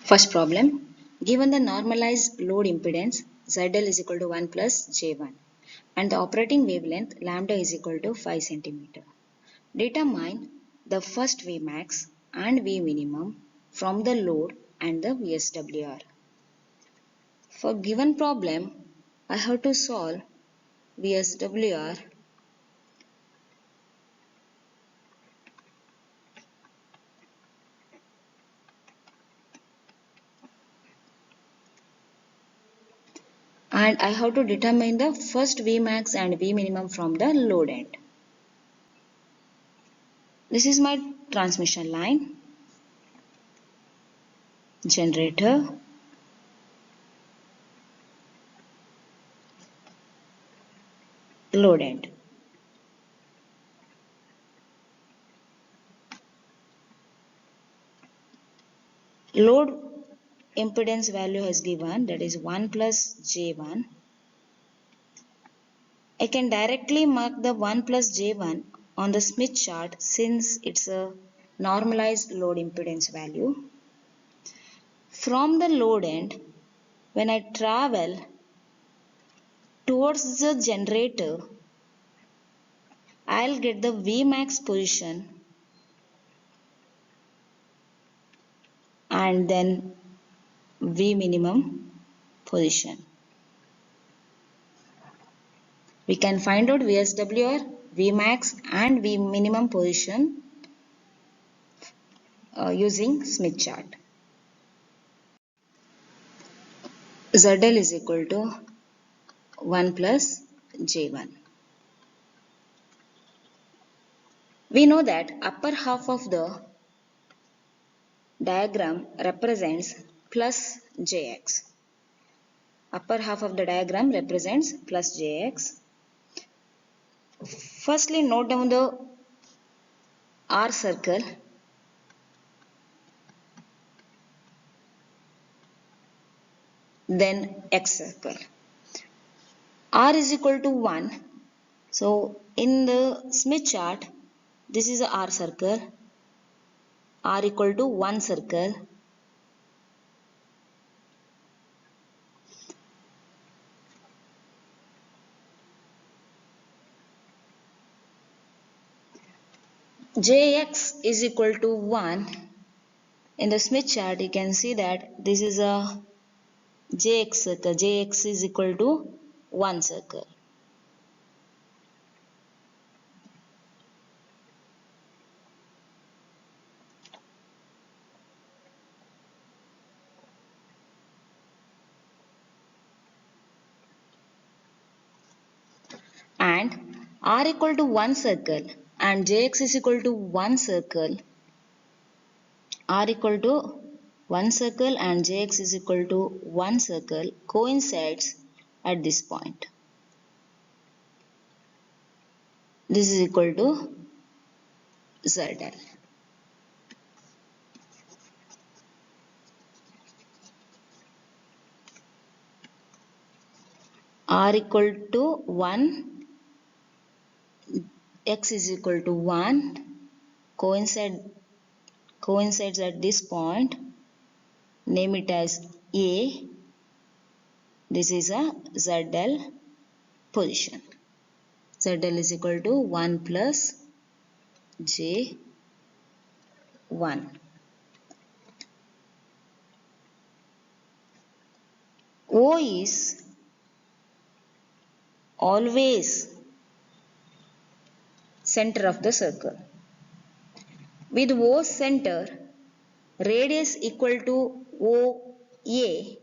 First problem, given the normalized load impedance ZL is equal to 1 plus J1 and the operating wavelength lambda is equal to 5 cm. Determine the first Vmax and Vminimum from the load and the VSWR. For given problem, I have to solve VSWR and I have to determine the first Vmax and Vminimum from the load end. This is my transmission line, generator, load end. Load impedance value has given, that is 1 plus J1. I can directly mark the 1 plus J1 on the Smith chart since it's a normalized load impedance value. From the load end, when I travel towards the generator, I'll get the Vmax position and then Vminimum position. We can find out VSWR, Vmax and Vminimum position using Smith chart. ZL is equal to 1 plus J1. We know that upper half of the diagram represents plus Jx. Upper half of the diagram represents plus Jx. Firstly, note down the R circle. Then X circle. R is equal to 1. So, in the Smith chart, this is a R circle. R equal to 1 circle. Jx is equal to 1. In the Smith chart, you can see that this is a Jx circle. Jx is equal to 1 circle. And R equal to 1 circle and Jx is equal to 1 circle. R equal to 1 circle and Jx is equal to 1 circle coincides at this point. This is equal to ZL. R equal to 1, X is equal to 1, coincides at this point. Name it as A. This is a ZL position. ZL is equal to 1 plus J1. O is always center of the circle. With O center, radius equal to OA,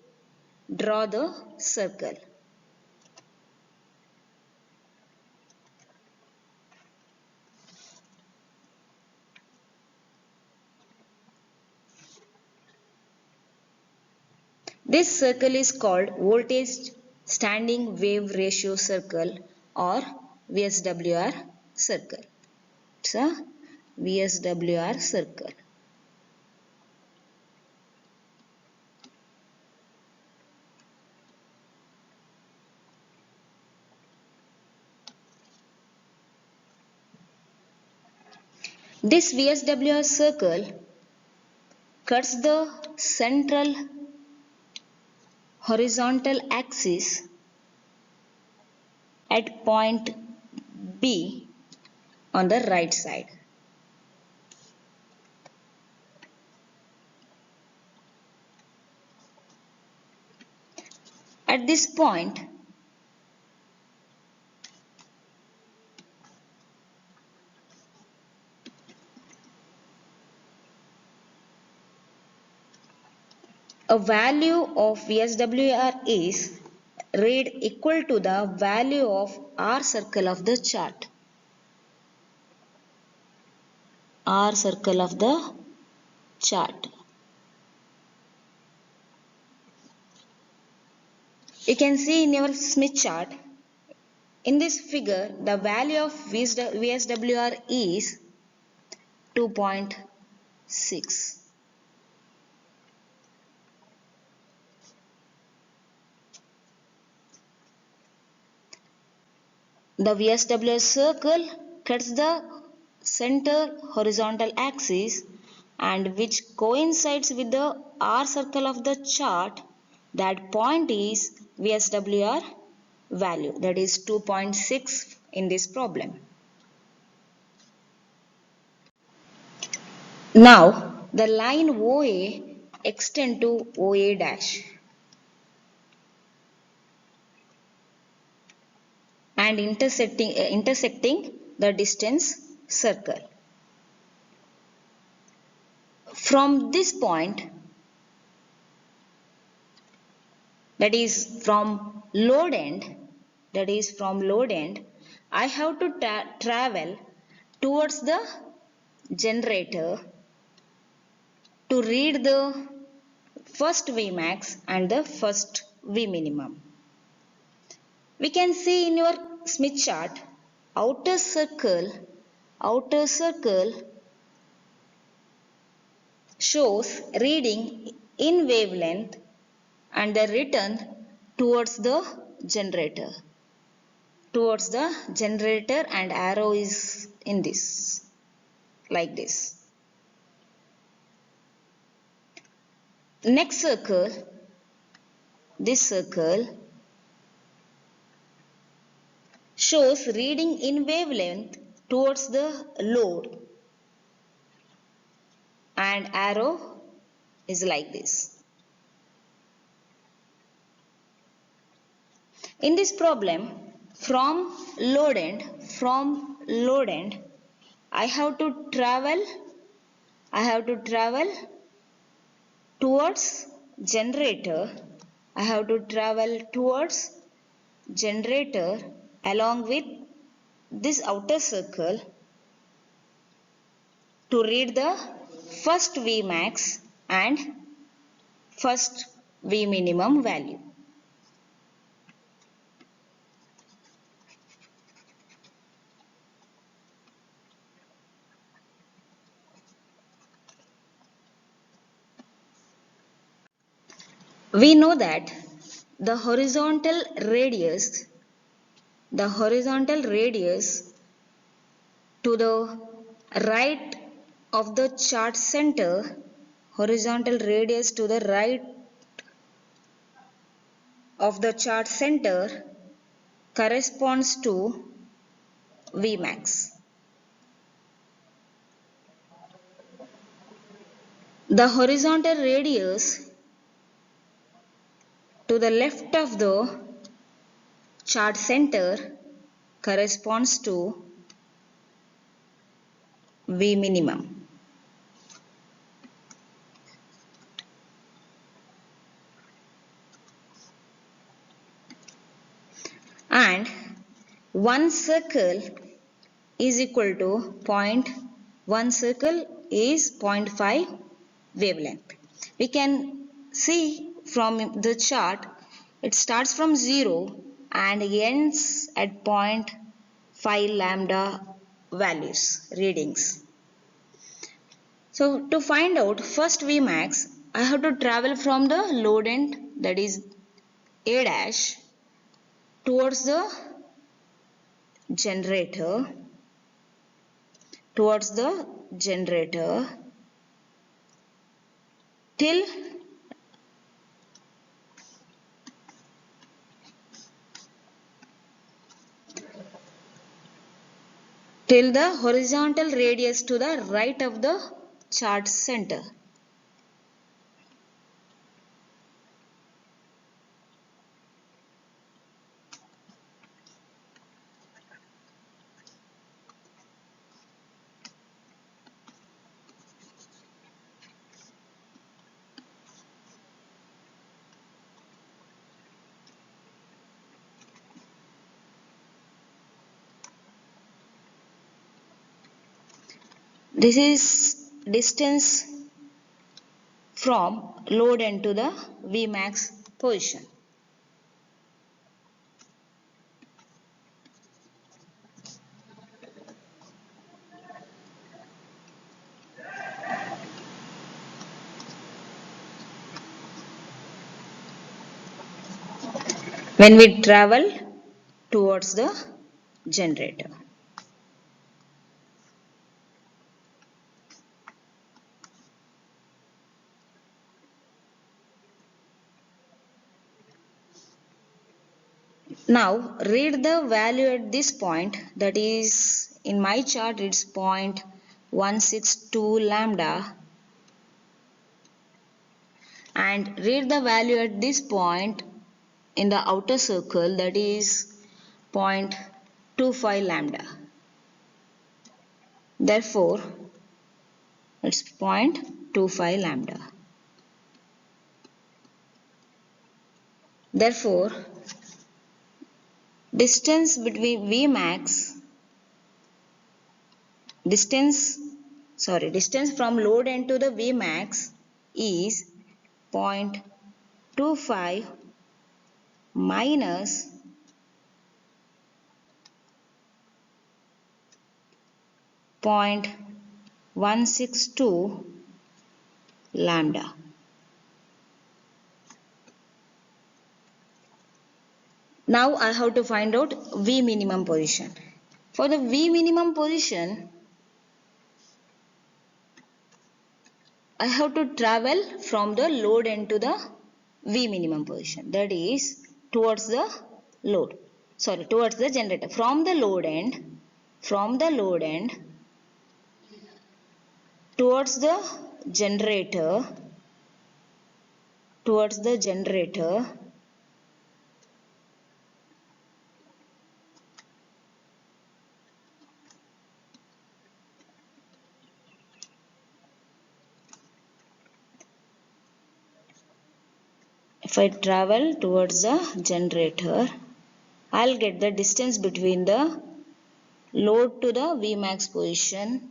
draw the circle. This circle is called voltage standing wave ratio circle or VSWR circle. It's a VSWR circle. This VSWR circle cuts the central horizontal axis at point B on the right side. At this point, a value of VSWR is read equal to the value of R circle of the chart. R circle of the chart. You can see in your Smith chart, in this figure, the value of VSWR is 2.6. The VSWR circle cuts the center horizontal axis and which coincides with the R circle of the chart. That point is VSWR value, that is 2.6 in this problem. Now the line OA extends to OA dash and intersecting the distance circle. From this point, that is from load end, I have to travel towards the generator to read the first Vmax and the first Vminimum. We can see in your Smith chart, outer circle shows reading in wavelength and the return towards the generator. And arrow is in this, like this. Next circle, this circle shows reading in wavelength towards the load and arrow is like this. In this problem, from load end, I have to travel towards generator. Along with this outer circle to read the first Vmax and first Vminimum value. We know that the horizontal radius to the right of the chart center, corresponds to Vmax. The horizontal radius to the left of the chart center corresponds to Vminimum. And one circle is equal to 0.5 wavelength. We can see from the chart, it starts from 0 and ends at 0.5 lambda values, readings. So to find out first Vmax, I have to travel from the load end, that is A dash, towards the generator generator till the horizontal radius to the right of the chart center. This is distance from load end to the Vmax position. When we travel towards the generator. Now read the value at this point, that is in my chart it's 0.162 lambda, and read the value at this point in the outer circle, that is 0.25 lambda. Therefore it's 0.25 lambda. Therefore distance between Vmax, distance from load end to the Vmax is 0.25 minus 0.162 lambda. Now I have to find out V minimum position. For the V minimum position, I have to travel from the load end to the V minimum position, that is towards the generator. From the load end towards the generator, if I travel towards the generator, I'll get the distance between the load to the Vmax position,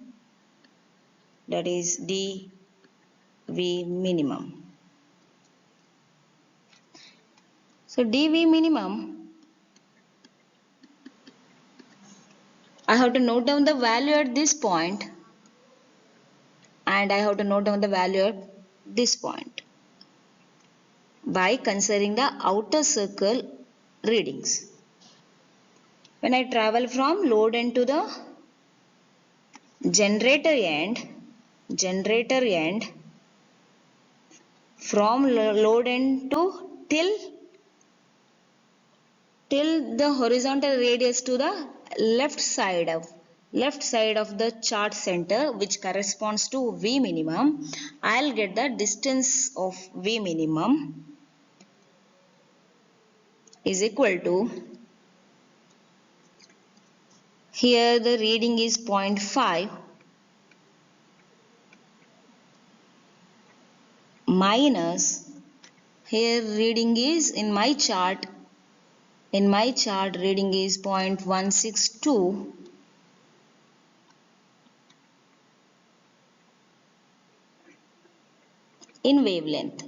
that is dV minimum. So dV minimum, I have to note down the value at this point and I have to note down the value at this point by considering the outer circle readings. When I travel from load end to the generator end, from load end to till the horizontal radius to the left side of the chart center, which corresponds to V minimum, I'll get the distance of V minimum is equal to, here the reading is 0.5 minus, here reading is in my chart reading is 0.162 in wavelength.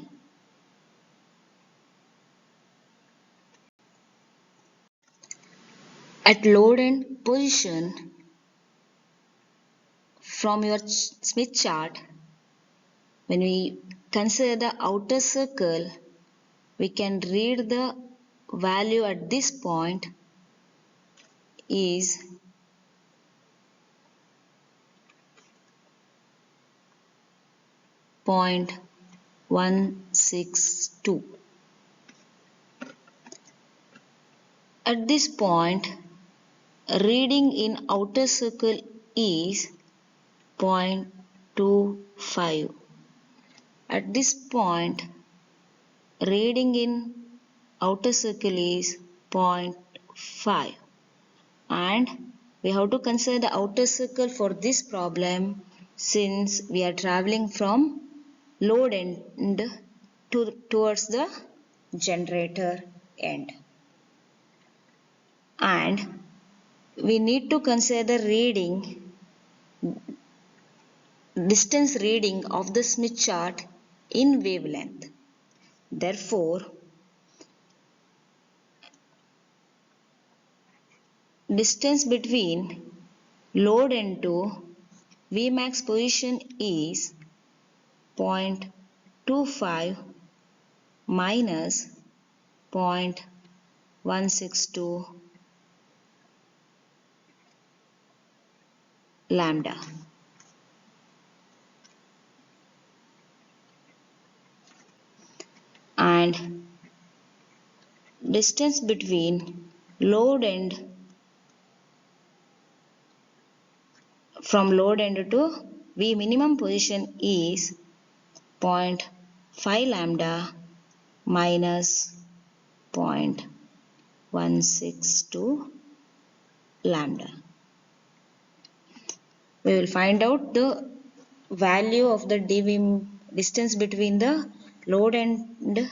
At load end position, from your Smith chart, when we consider the outer circle, we can read the value at this point is 0.162. At this point, reading in outer circle is 0.25. At this point, reading in outer circle is zero point 0.5, and we have to consider the outer circle for this problem since we are traveling from load end towards the generator end, and we need to consider the distance reading of the Smith chart in wavelength. Therefore, distance between load end to Vmax position is 0.25 minus 0.162 lambda. And distance between load end from load end to V minimum position is 0.5 lambda minus 0.162 lambda. We will find out the value of the distance between the load end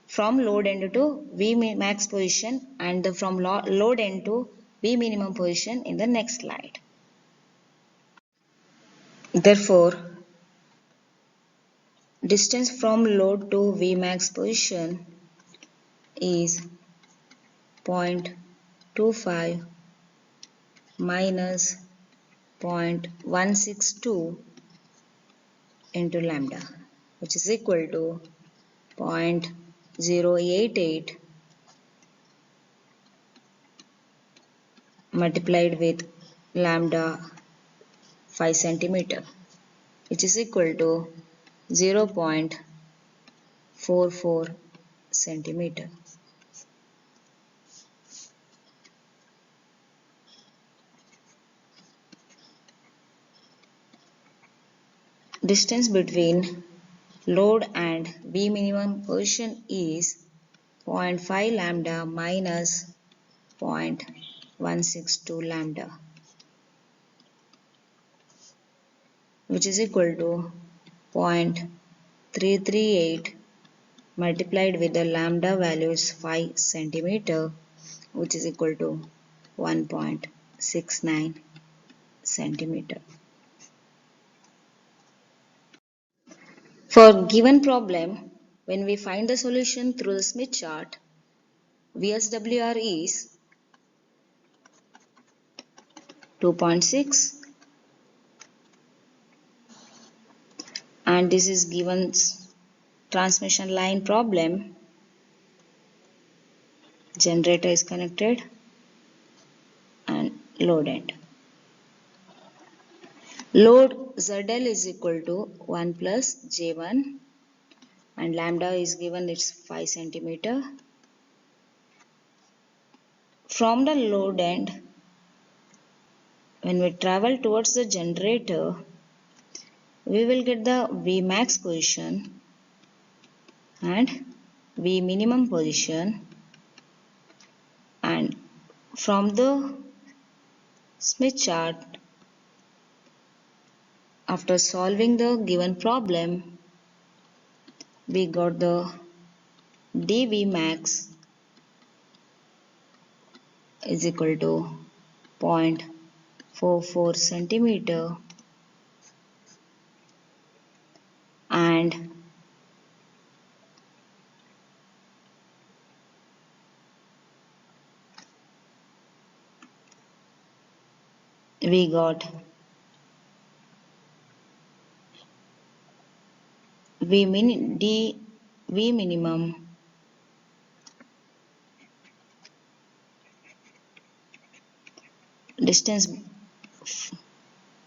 from load end to V max position and from load end to V minimum position in the next slide. Therefore, distance from load to V max position is 0.25 minus 0.162 into lambda, which is equal to 0.088 multiplied with lambda 5 centimeter, which is equal to 0.44 centimeter. Distance between load and V minimum position is 0.5 lambda minus 0.162 lambda, which is equal to 0.338 multiplied with the lambda value is 5 centimeter, which is equal to 1.69 centimeter. For given problem, when we find the solution through the Smith chart, VSWR is 2.6, and this is given transmission line problem. Generator is connected and load end. Load ZL is equal to 1 plus J1 and lambda is given, it's 5 centimeter. From the load end, when we travel towards the generator, we will get the Vmax position and V minimum position, and from the Smith chart, after solving the given problem, we got the dV max is equal to 0.44 centimeter, and we got V minimum distance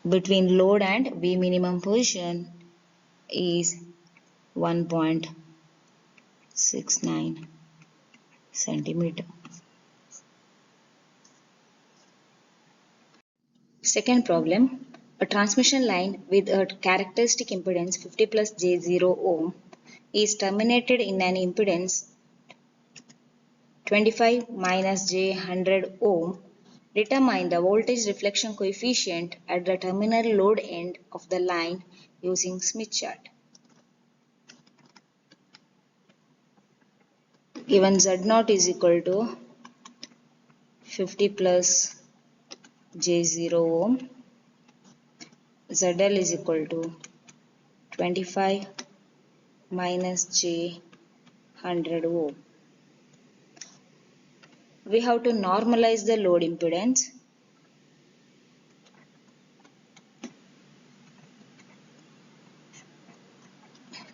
between load and V minimum position is 1.69 centimeter. Second problem, a transmission line with a characteristic impedance 50 plus J0 ohm is terminated in an impedance 25 minus J100 ohm. Determine the voltage reflection coefficient at the terminal load end of the line using Smith chart. Given Z0 is equal to 50 plus J0 ohm, ZL is equal to 25 minus J100 ohm. We have to normalize the load impedance.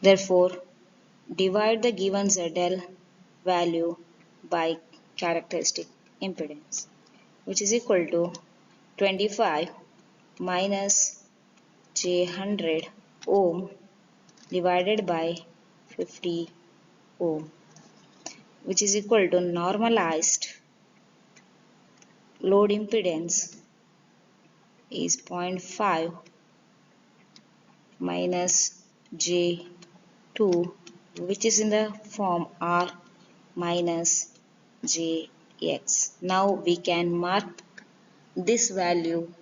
Therefore, divide the given ZL value by characteristic impedance, which is equal to 25 minus J100 ohm divided by 50 ohm, which is equal to normalized load impedance is 0.5 minus J2, which is in the form R minus Jx. Now we can mark this value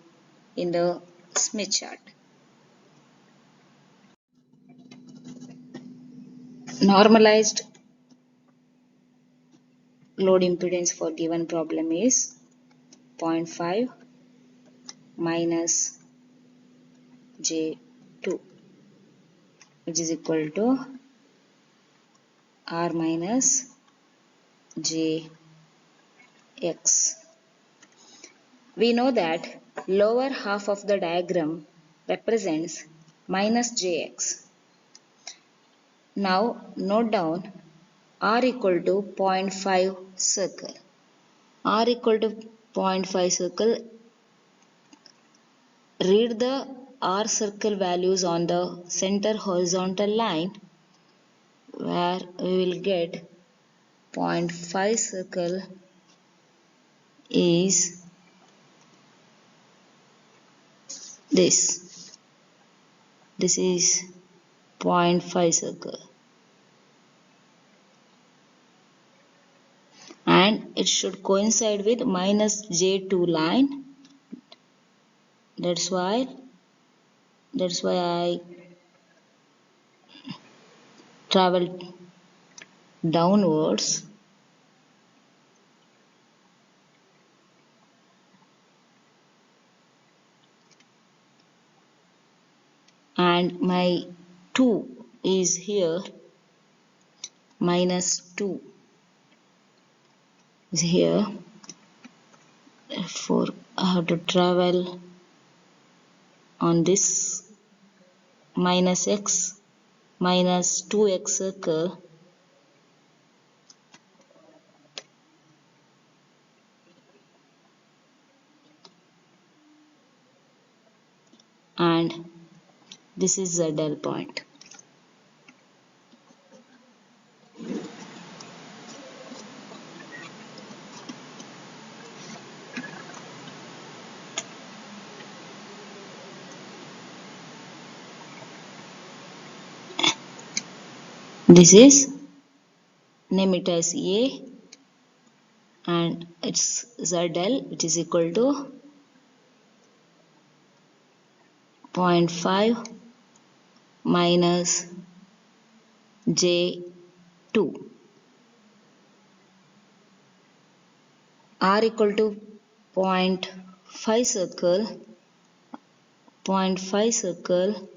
in the Smith chart. Normalized load impedance for given problem is 0.5 minus J2, which is equal to R minus Jx. We know that lower half of the diagram represents minus Jx. Now note down R equal to 0.5 circle. R equal to 0.5 circle. Read the R circle values on the center horizontal line, where we will get 0.5 circle is this. This is 0.5 circle. And it should coincide with minus J2 line. That's why I travel downwards. And my 2 is here, minus 2 is here. Therefore, I have to travel on this minus x, minus 2x circle, and this is ZL point. This is, name it as A, and it's ZL, which is equal to 0.5 minus J2. R equal to 0.5 circle, 0.5 circle,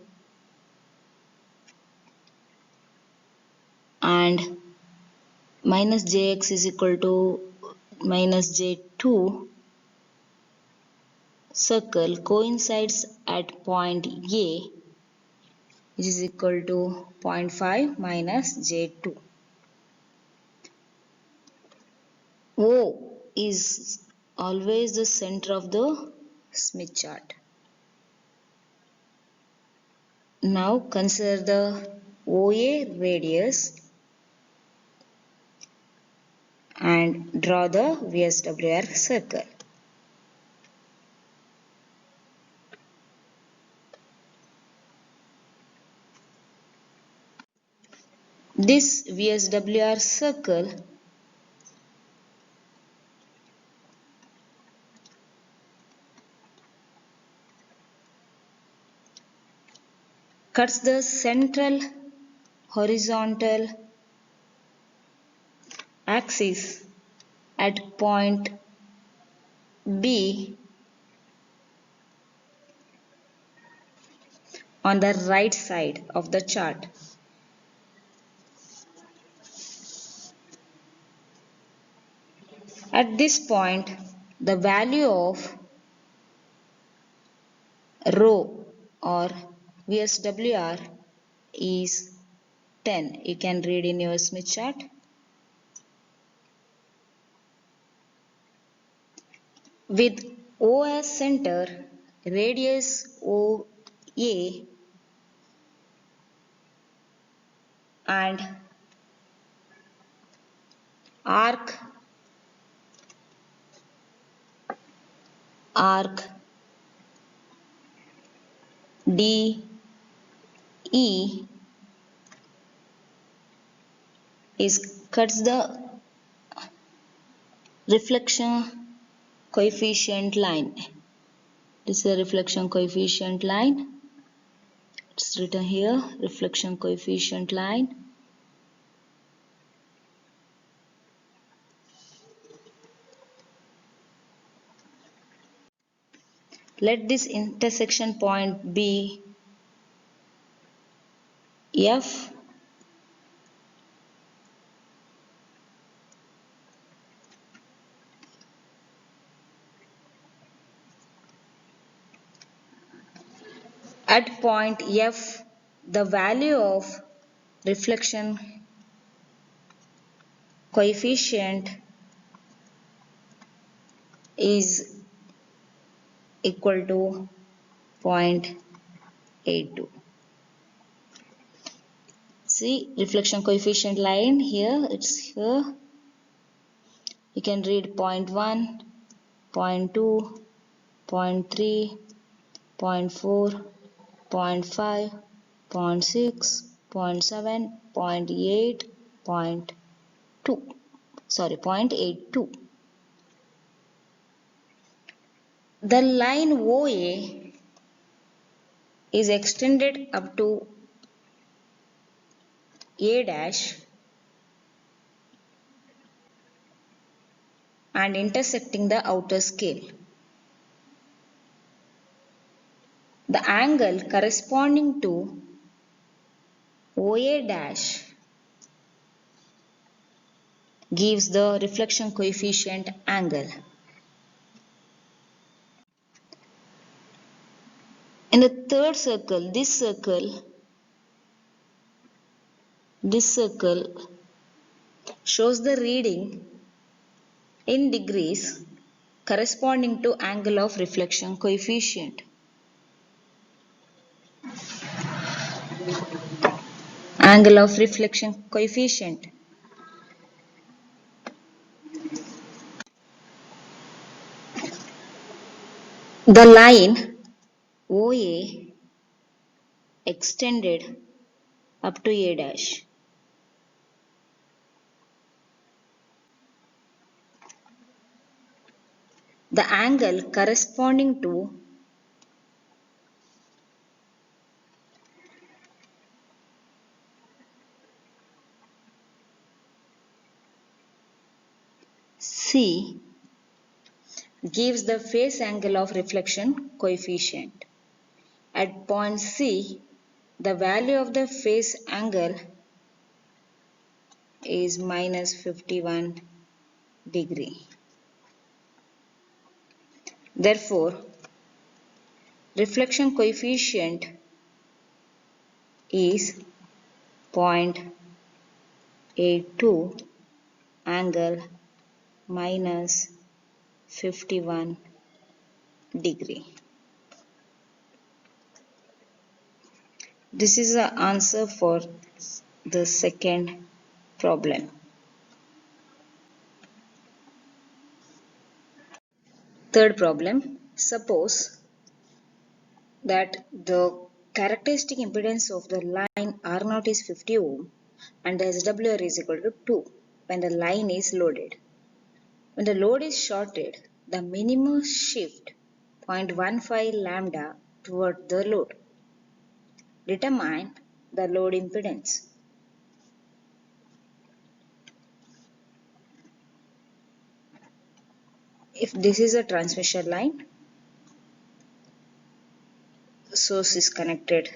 and minus Jx is equal to minus J2 circle coincides at point A, which is equal to 0.5 minus J2. O is always the center of the Smith chart. Now consider the OA radius and draw the VSWR circle. This VSWR circle cuts the central horizontal axis at point B on the right side of the chart. At this point, the value of rho or VSWR is 10. You can read in your Smith chart. With O as center, radius OA and arc DE cuts the reflection coefficient line. This is a reflection coefficient line. It's written here, reflection coefficient line. Let this intersection point be F. At point F, the value of reflection coefficient is equal to 0.82. See, reflection coefficient line here, it's here. You can read 0.1, 0.2, 0.3, 0.4, 0.5, 0.6, 0.7, 0.8, 0.82. The line OA is extended up to A dash and intersecting the outer scale. The angle corresponding to OA dash gives the reflection coefficient angle. In the third circle, this circle shows the reading in degrees corresponding to angle of reflection coefficient. Angle of reflection coefficient. The line OA extended up to A dash. The angle corresponding to C gives the phase angle of reflection coefficient. At point C, the value of the phase angle is minus 51 degree. Therefore, reflection coefficient is 0.82 angle minus 51 degree. This is the answer for the second problem. Third problem. Suppose that the characteristic impedance of the line R0 is 50 ohm and the SWR is equal to 2 when the line is loaded. When the load is shorted, the minimum shift 0.15 lambda toward the load. Determine the load impedance. If this is a transmission line, source is connected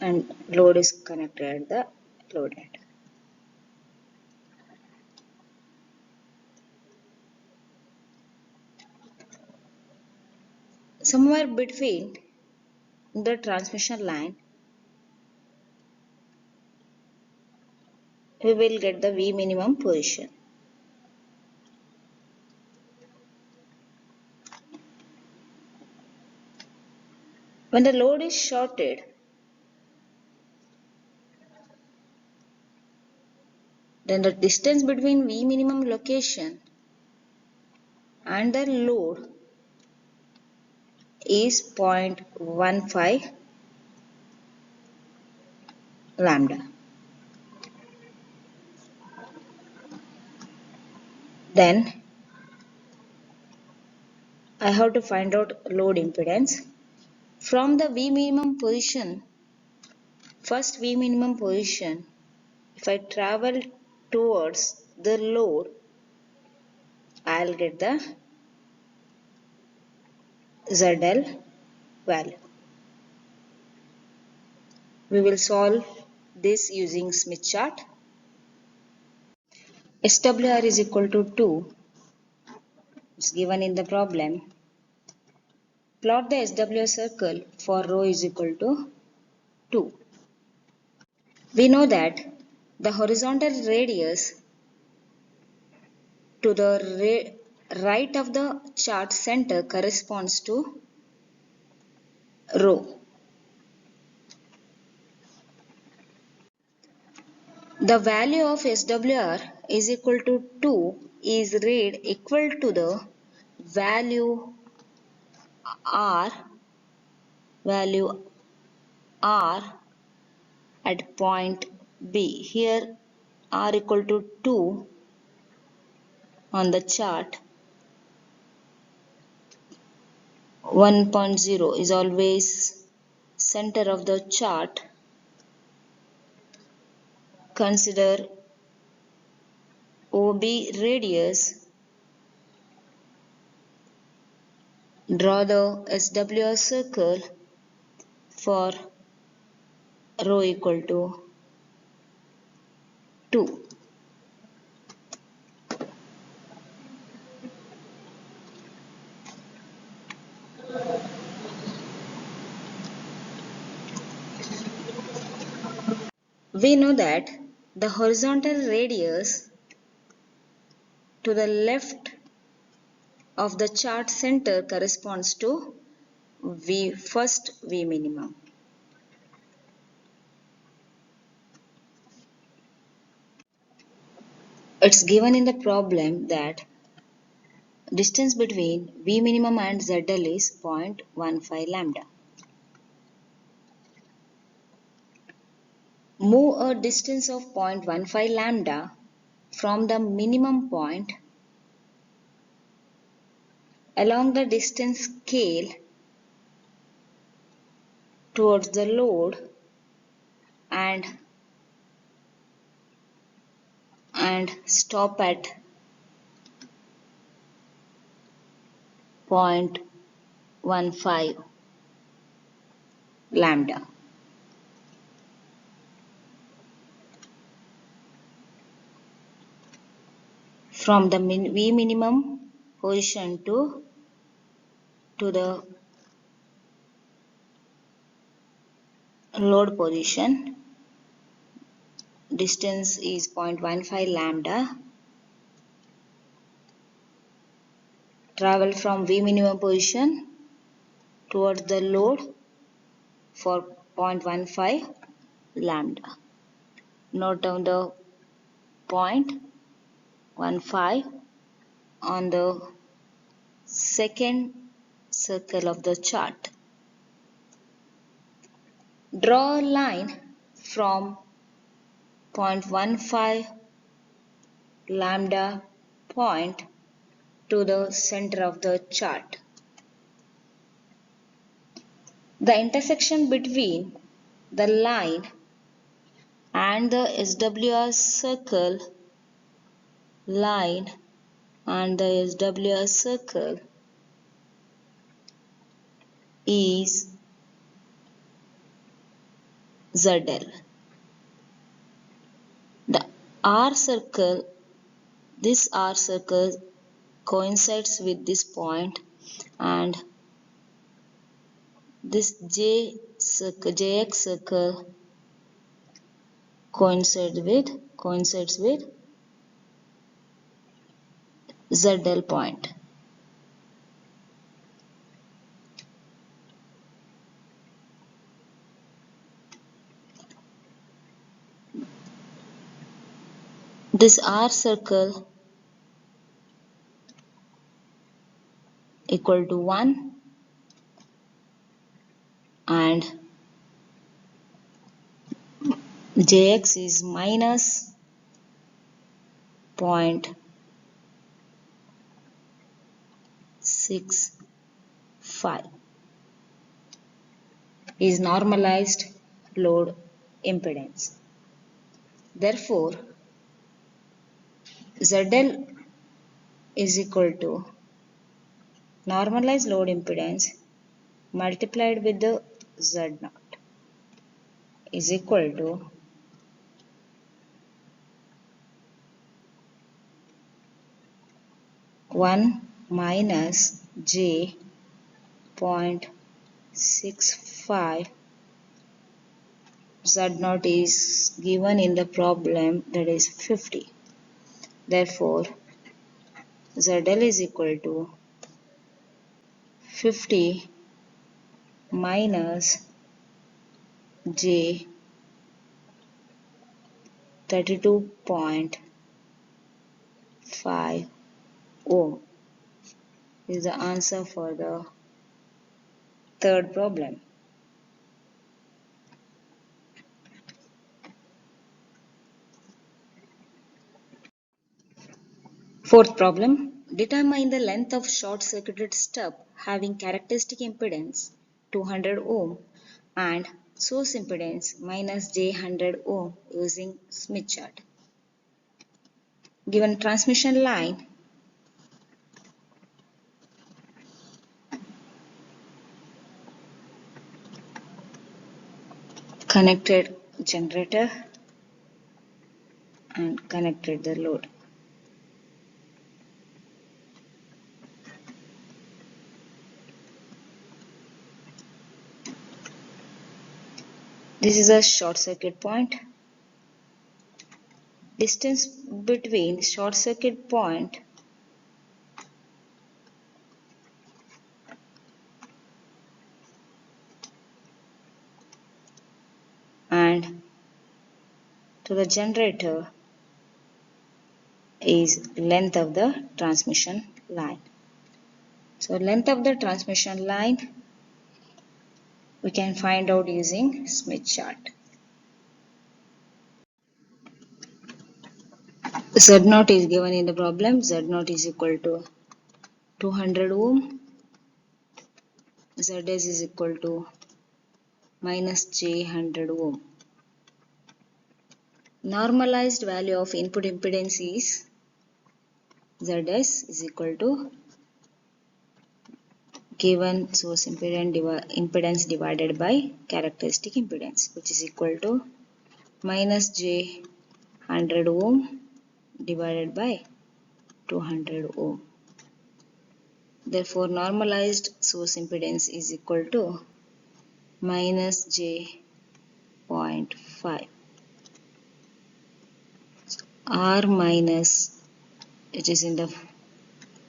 and load is connected at the load end. Somewhere between the transmission line, we will get the V minimum position. When the load is shorted, then the distance between V minimum location and the load is 0.15 lambda. Then I have to find out load impedance. From the V minimum position, first V minimum position, if I travel towards the load, I'll get the ZL value. We will solve this using Smith chart. SWR is equal to 2. It's given in the problem. Plot the SWR circle for rho is equal to 2. We know that the horizontal radius to the right of the chart center corresponds to rho. The value of SWR is equal to 2 is read equal to the value R at point B. Here R equal to 2 on the chart. 1.0 is always center of the chart. Consider OB radius. Draw the SWR circle for rho equal to 2. We know that the horizontal radius to the left of the chart center corresponds to first V minimum. It's given in the problem that distance between V minimum and ZL is 0.15 lambda. Move a distance of 0.15 lambda from the minimum point along the distance scale towards the load and stop at 0.15 lambda. From the V minimum position to the load position, distance is 0.15 lambda. travel from V minimum position towards the load for 0.15 lambda. Note down the 0.15 on the second circle of the chart. Draw a line from 0.15 lambda point to the center of the chart. The intersection between the line and the SWR circle is ZL. This R circle coincides with this point, and this JX circle coincides with ZL point. This R circle equal to 1 and Jx is minus 0.65 is normalized load impedance. Therefore, ZL is equal to normalized load impedance multiplied with the Z0 is equal to 1 minus J.65. Z0 is given in the problem, that is 50. Therefore, ZL is equal to 50 minus J 32.5 ohm is the answer for the third problem. Fourth problem. Determine the length of short-circuited stub having characteristic impedance 200 ohm and source impedance minus J100 ohm using Smith chart. Given transmission line, connected generator and connected the load. This is a short circuit point. Distance between short circuit point and to the generator is length of the transmission line. So length of the transmission line we can find out using Smith chart. Z0 is given in the problem. Z0 is equal to 200 ohm. Zs is equal to minus J100 ohm. Normalized value of input impedance is Zs is equal to given source impedance divided by characteristic impedance, which is equal to minus J100 ohm divided by 200 ohm. Therefore, normalized source impedance is equal to minus J.5. R minus, it is in the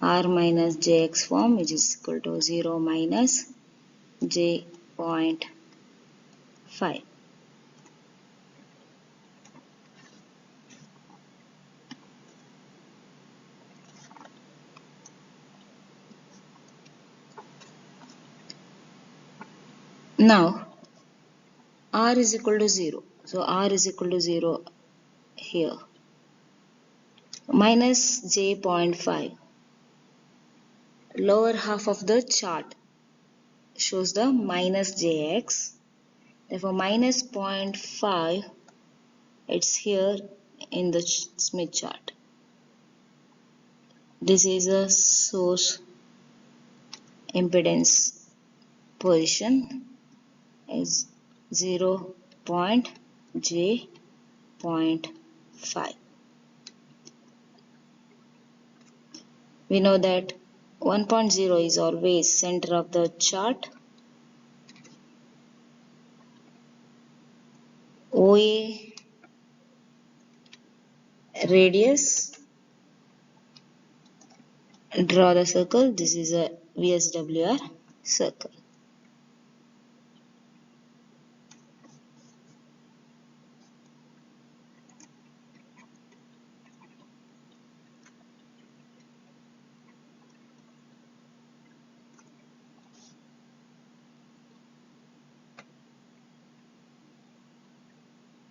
r minus jx form, which is equal to 0 minus j.5. Now r is equal to 0. So r is equal to 0 here. Minus j.5. Lower half of the chart shows the minus jx. Therefore minus 0.5, it's here in the Smith chart. This is a source impedance position is 0.j.5. We know that 1.0 is always center of the chart. OA radius, draw the circle. This is a VSWR circle.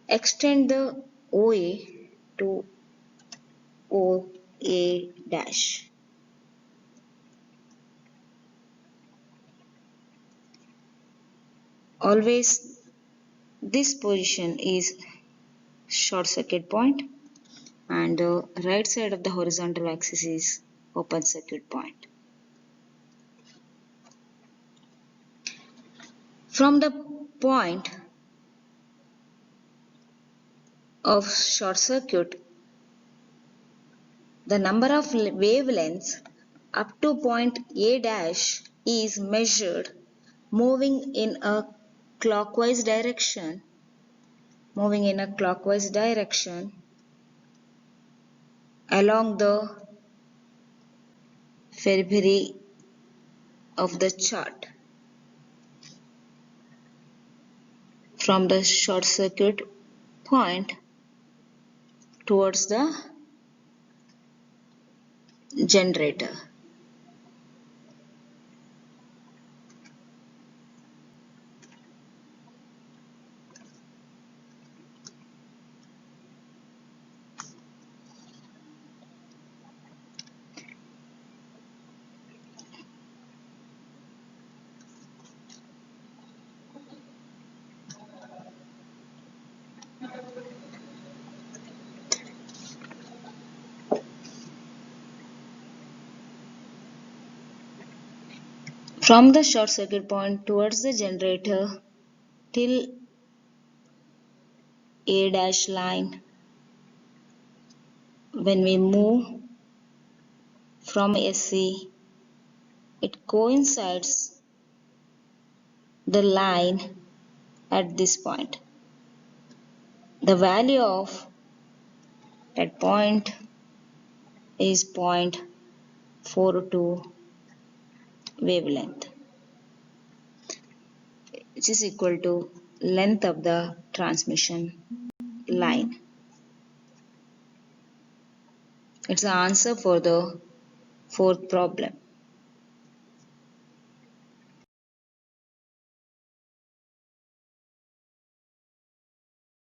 Extend the OA to OA dash. Always this position is short circuit point and the right side of the horizontal axis is open circuit point. From the point of short circuit, the number of wavelengths up to point A dash is measured moving in a clockwise direction, along the periphery of the chart. From the short circuit point towards the generator. From the short circuit point towards the generator till A dash line, when we move from SC, it coincides the line at this point. The value of that point is 0.42 wavelength, which is equal to length of the transmission line. It's the answer for the fourth problem.